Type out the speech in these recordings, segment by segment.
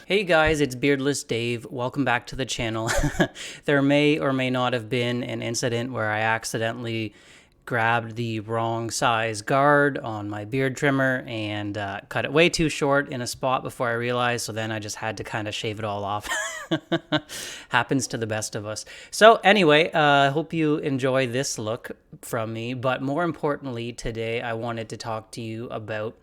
Hey guys, it's Beardless Dave. Welcome back to the channel. There may or may not have been an incident where I accidentally grabbed the wrong size guard on my beard trimmer and cut it way too short in a spot before I realized, so then I just had to kind of shave it all off. Happens to the best of us. So anyway, I hope you enjoy this look from me, but more importantly today I wanted to talk to you about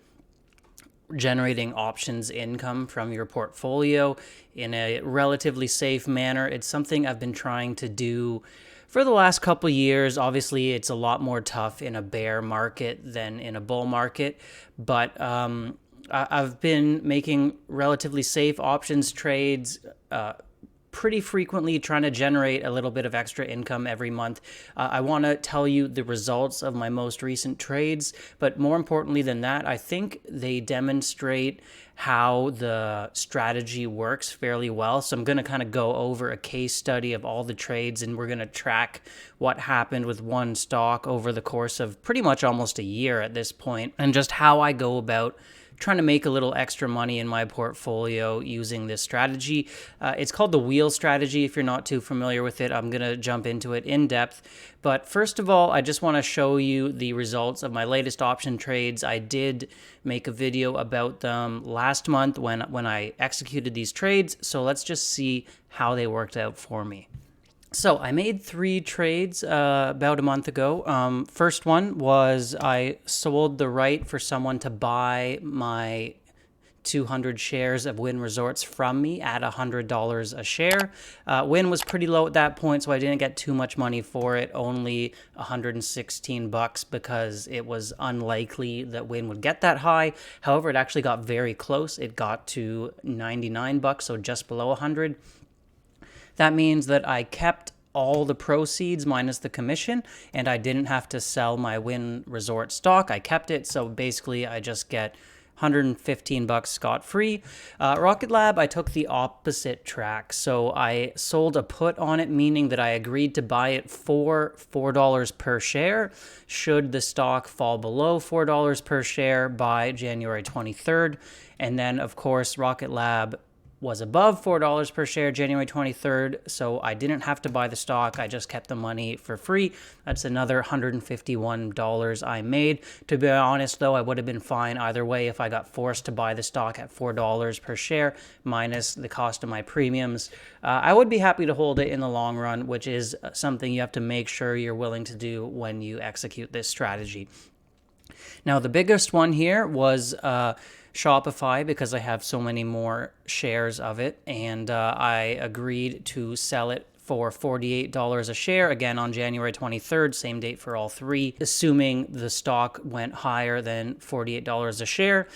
generating options income from your portfolio in a relatively safe manner. It's something I've been trying to do for the last couple years. Obviously, it's a lot more tough in a bear market than in a bull market, but I've been making relatively safe options trades pretty frequently, trying to generate a little bit of extra income every month. I want to tell you the results of my most recent trades, but more importantly than that, I think they demonstrate how the strategy works fairly well. So I'm going to kind of go over a case study of all the trades, and we're going to track what happened with one stock over the course of pretty much almost a year at this point, and just how I go about trying to make a little extra money in my portfolio using this strategy. It's called the wheel strategy. If you're not too familiar with it, I'm going to jump into it in depth. But first of all, I just want to show you the results of my latest option trades. I did make a video about them last month when I executed these trades. So let's just see how they worked out for me. So I made 3 trades about a month ago. First one was I sold the right for someone to buy my 200 shares of Wynn Resorts from me at $100 a share. Wynn was pretty low at that point, so I didn't get too much money for it, only $116 because it was unlikely that Wynn would get that high. However, it actually got very close. It got to $99, so just below 100. That means that I kept all the proceeds minus the commission, and I didn't have to sell my Wynn Resort stock. I kept it, so basically I just get $115 scot-free. Rocket Lab, I took the opposite track. So I sold a put on it, meaning that I agreed to buy it for $4 per share should the stock fall below $4 per share by January 23rd. And then, of course, Rocket Lab was above $4 per share January 23rd, so I didn't have to buy the stock. I just kept the money for free. That's another $151 I made. To be honest, though, I would have been fine either way if I got forced to buy the stock at $4 per share minus the cost of my premiums. I would be happy to hold it in the long run, which is something you have to make sure you're willing to do when you execute this strategy. Now, the biggest one here was Shopify, because I have so many more shares of it, and I agreed to sell it for $48 a share, again on January 23rd, same date for all 3, assuming the stock went higher than $48 a share.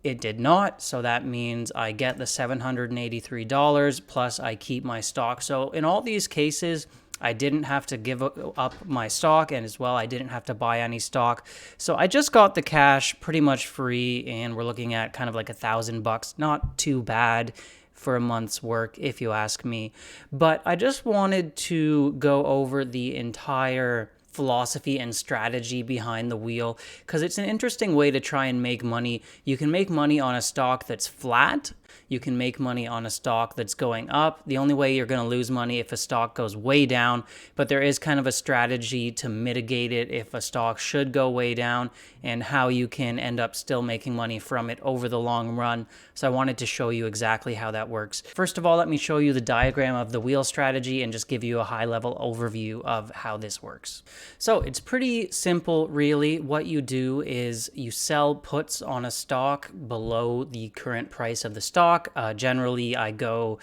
It did not, so that means I get the $783 plus I keep my stock. So in all these cases, I didn't have to give up my stock, and as well, I didn't have to buy any stock. So I just got the cash pretty much free, and we're looking at kind of like $1,000. Not too bad for a month's work, if you ask me. But I just wanted to go over the entire philosophy and strategy behind the wheel, because it's an interesting way to try and make money. You can make money on a stock that's flat. You can make money on a stock that's going up. The only way you're going to lose money if a stock goes way down, but there is kind of a strategy to mitigate it if a stock should go way down, and how you can end up still making money from it over the long run. So I wanted to show you exactly how that works. First of all, let me show you the diagram of the wheel strategy and just give you a high-level overview of how this works. So it's pretty simple, really. What you do is you sell puts on a stock below the current price of the stock. Generally, I go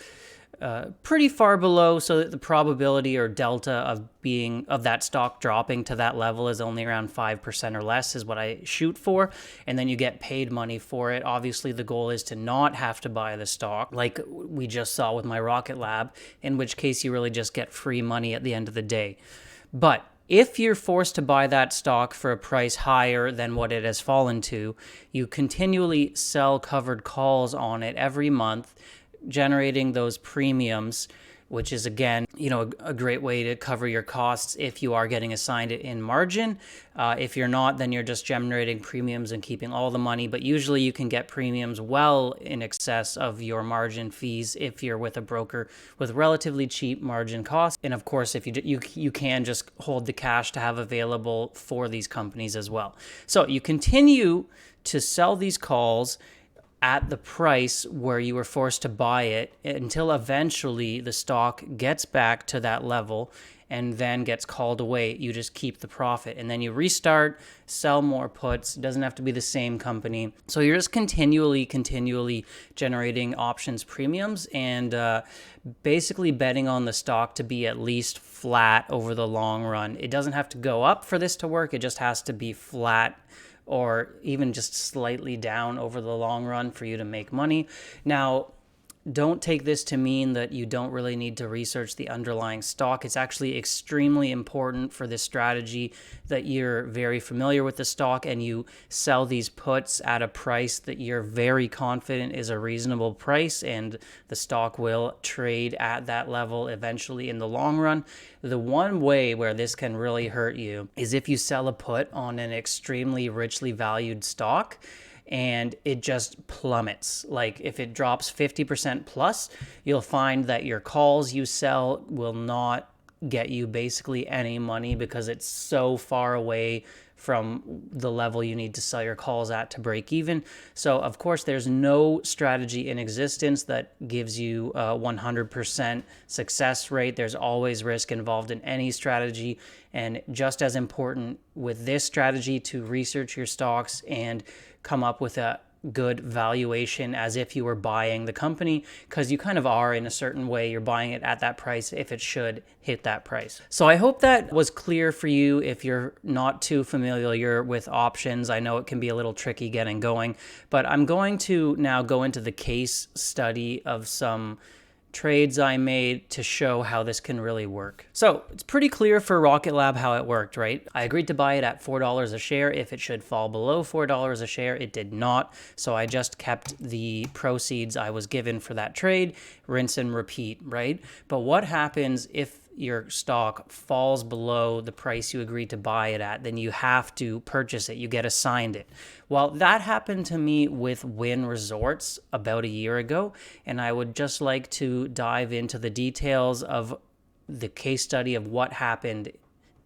pretty far below, so that the probability or delta of that stock dropping to that level is only around 5% or less is what I shoot for, and then you get paid money for it. Obviously, the goal is to not have to buy the stock, like we just saw with my Rocket Lab, in which case you really just get free money at the end of the day. But if you're forced to buy that stock for a price higher than what it has fallen to, you continually sell covered calls on it every month, generating those premiums. which is again, a great way to cover your costs if you are getting assigned it in margin. If you're not, then you're just generating premiums and keeping all the money. But usually you can get premiums well in excess of your margin fees if you're with a broker with relatively cheap margin costs. And of course, if you can just hold the cash to have available for these companies as well. So you continue to sell these calls at the price where you were forced to buy it until eventually the stock gets back to that level and then gets called away. You just keep the profit and then you restart, sell more puts. It doesn't have to be the same company. So you're just continually generating options premiums and basically betting on the stock to be at least flat over the long run. It doesn't have to go up for this to work. It just has to be flat or even just slightly down over the long run for you to make money. Now, don't take this to mean that you don't really need to research the underlying stock. It's actually extremely important for this strategy that you're very familiar with the stock and you sell these puts at a price that you're very confident is a reasonable price and the stock will trade at that level eventually in the long run. The one way where this can really hurt you is if you sell a put on an extremely richly valued stock and it just plummets. Like if it drops 50% plus, you'll find that your calls you sell will not get you basically any money because it's so far away from the level you need to sell your calls at to break even. So of course there's no strategy in existence that gives you a 100% success rate. There's always risk involved in any strategy, and just as important with this strategy to research your stocks and come up with a good valuation as if you were buying the company, because you kind of are in a certain way. You're buying it at that price if it should hit that price. So I hope that was clear for you if you're not too familiar with options. I know it can be a little tricky getting going, but I'm going to now go into the case study of some trades I made to show how this can really work. So it's pretty clear for Rocket Lab how it worked, right? I agreed to buy it at $4 a share if it should fall below $4 a share. It did not. So I just kept the proceeds I was given for that trade, rinse and repeat, right? But what happens if your stock falls below the price you agreed to buy it at? Then you have to purchase it. You get assigned it. Well, that happened to me with Wynn Resorts about a year ago, and I would just like to dive into the details of the case study of what happened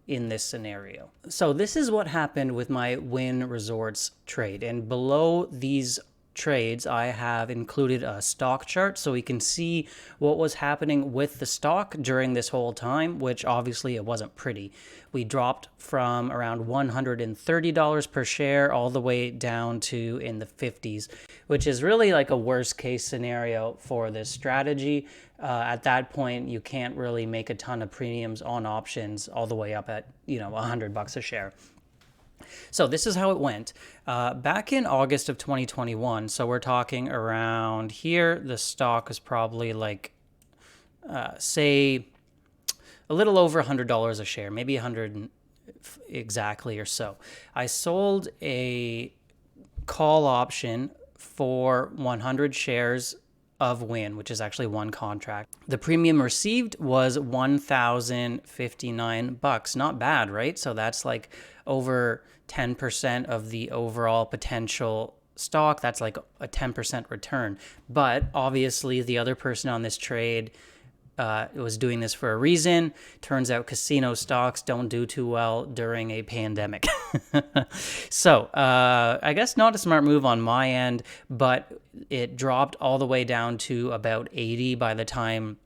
in this scenario. So this is what happened with my Wynn Resorts trade, and below these trades I have included a stock chart so we can see what was happening with the stock during this whole time, which obviously it wasn't pretty. We dropped from around $130 per share all the way down to in the 50s, which is really like a worst case scenario for this strategy. At that point, you can't really make a ton of premiums on options all the way up at, $100 a share. So this is how it went. Back in August of 2021, so we're talking around here, the stock was probably like, say, a little over $100 a share, maybe 100 exactly or so. I sold a call option for 100 shares of Wynn, which is actually one contract. The premium received was $1,059. Not bad, right? So that's like over 10% of the overall potential stock. That's like a 10% return. But obviously the other person on this trade was doing this for a reason. Turns out casino stocks don't do too well during a pandemic. So I guess not a smart move on my end, but it dropped all the way down to about 80 by the time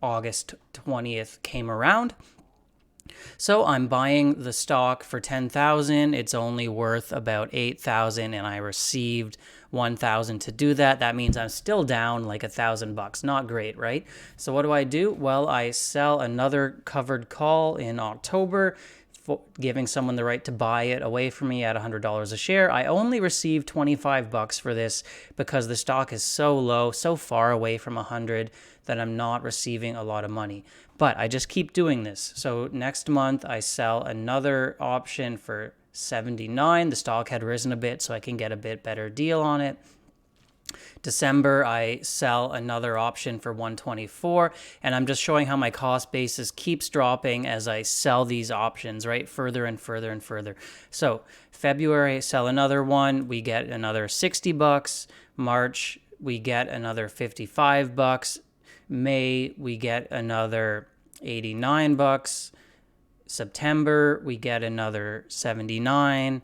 August 20th came around. So I'm buying the stock for $10,000. It's only worth about $8,000, and I received $1,000 to do that. That means I'm still down like $1,000. Not great, right? So what do? Well, I sell another covered call in October, giving someone the right to buy it away from me at $100 a share. I only received $25 for this because the stock is so low, so far away from 100 that I'm not receiving a lot of money. But I just keep doing this. So next month I sell another option for $79. The stock had risen a bit, so I can get a bit better deal on it. December, I sell another option for 124, and I'm just showing how my cost basis keeps dropping as I sell these options, right? Further and further and further. So February, I sell another one, we get another 60 bucks. March, we get another 55 bucks. May, we get another 89 bucks. September, we get another 79.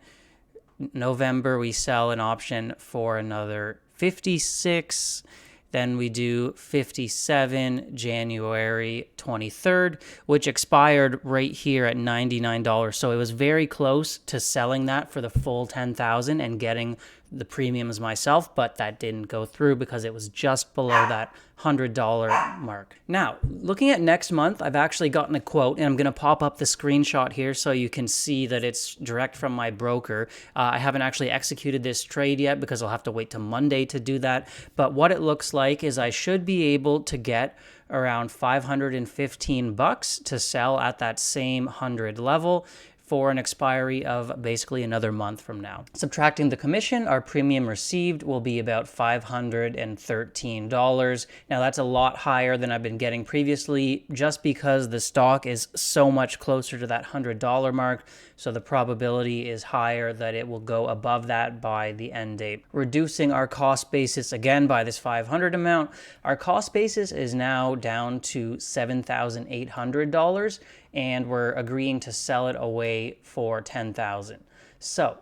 November, we sell an option for another 56. Then we do 57 January 23rd, which expired right here at $99. So it was very close to selling that for the full 10,000 and getting the premiums myself, but that didn't go through because it was just below that $100 mark. Now, looking at next month, I've actually gotten a quote, and I'm going to pop up the screenshot here so you can see that it's direct from my broker. I haven't actually executed this trade yet because I'll have to wait till Monday to do that. But what it looks like is I should be able to get around 515 bucks to sell at that same 100 level for an expiry of basically another month from now. Subtracting the commission, our premium received will be about $513. Now that's a lot higher than I've been getting previously just because the stock is so much closer to that $100 mark. So the probability is higher that it will go above that by the end date. Reducing our cost basis again by this 500 amount, our cost basis is now down to $7,800, and we're agreeing to sell it away for $10,000. So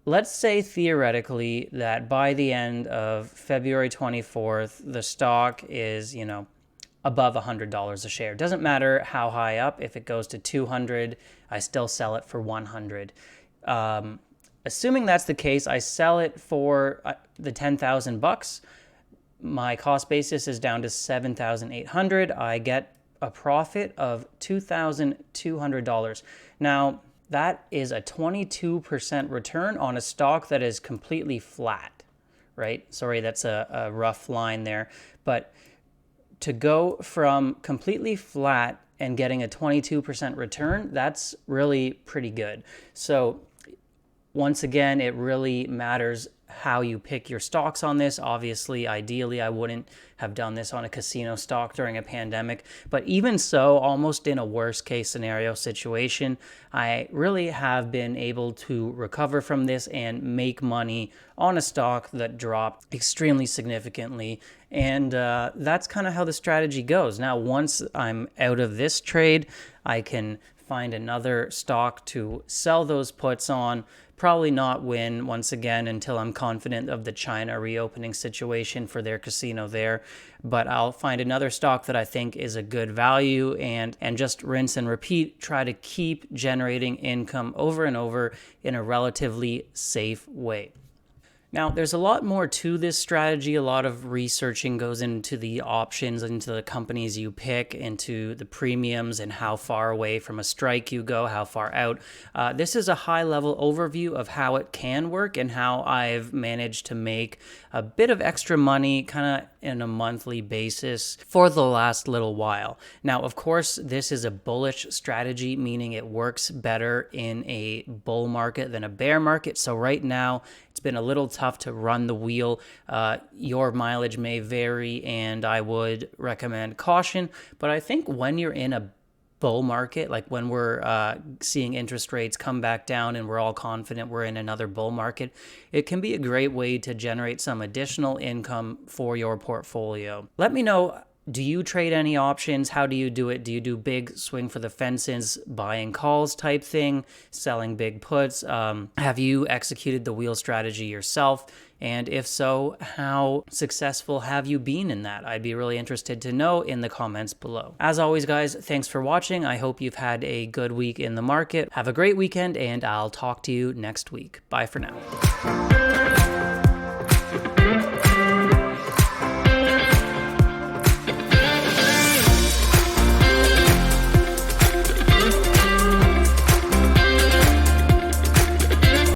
let's say theoretically that by the end of February 24th, the stock is, above $100 a share. Doesn't matter how high up. If it goes to 200, I still sell it for 100. Assuming that's the case, I sell it for the 10,000 bucks. My cost basis is down to 7,800. I get a profit of $2,200. Now, that is a 22% return on a stock that is completely flat, right? Sorry, that's a rough line there. But to go from completely flat and getting a 22% return, that's really pretty good. So once again, it really matters how you pick your stocks on this. Obviously, ideally, I wouldn't have done this on a casino stock during a pandemic. But even so, almost in a worst case scenario situation, I really have been able to recover from this and make money on a stock that dropped extremely significantly. And that's kind of how the strategy goes. Now, once I'm out of this trade, I can find another stock to sell those puts on. Probably not Wynn once again until I'm confident of the China reopening situation for their casino there. But I'll find another stock that I think is a good value and just rinse and repeat, try to keep generating income over and over in a relatively safe way. Now, there's a lot more to this strategy. A lot of researching goes into the options, into the companies you pick, into the premiums and how far away from a strike you go, how far out. This is a high-level overview of how it can work and how I've managed to make a bit of extra money kind of on a monthly basis for the last little while. Now, of course, this is a bullish strategy, meaning it works better in a bull market than a bear market. So right now, it's been a little tough to run the wheel. Your mileage may vary, and I would recommend caution. But I think when you're in a bull market, like when we're seeing interest rates come back down and we're all confident we're in another bull market, it can be a great way to generate some additional income for your portfolio. Let me know, do you trade any options? How do you do it? Do you do big swing for the fences, buying calls type thing, selling big puts? Have you executed the wheel strategy yourself? And if so, how successful have you been in that? I'd be really interested to know in the comments below. As always, guys, thanks for watching. I hope you've had a good week in the market. Have a great weekend, and I'll talk to you next week. Bye for now.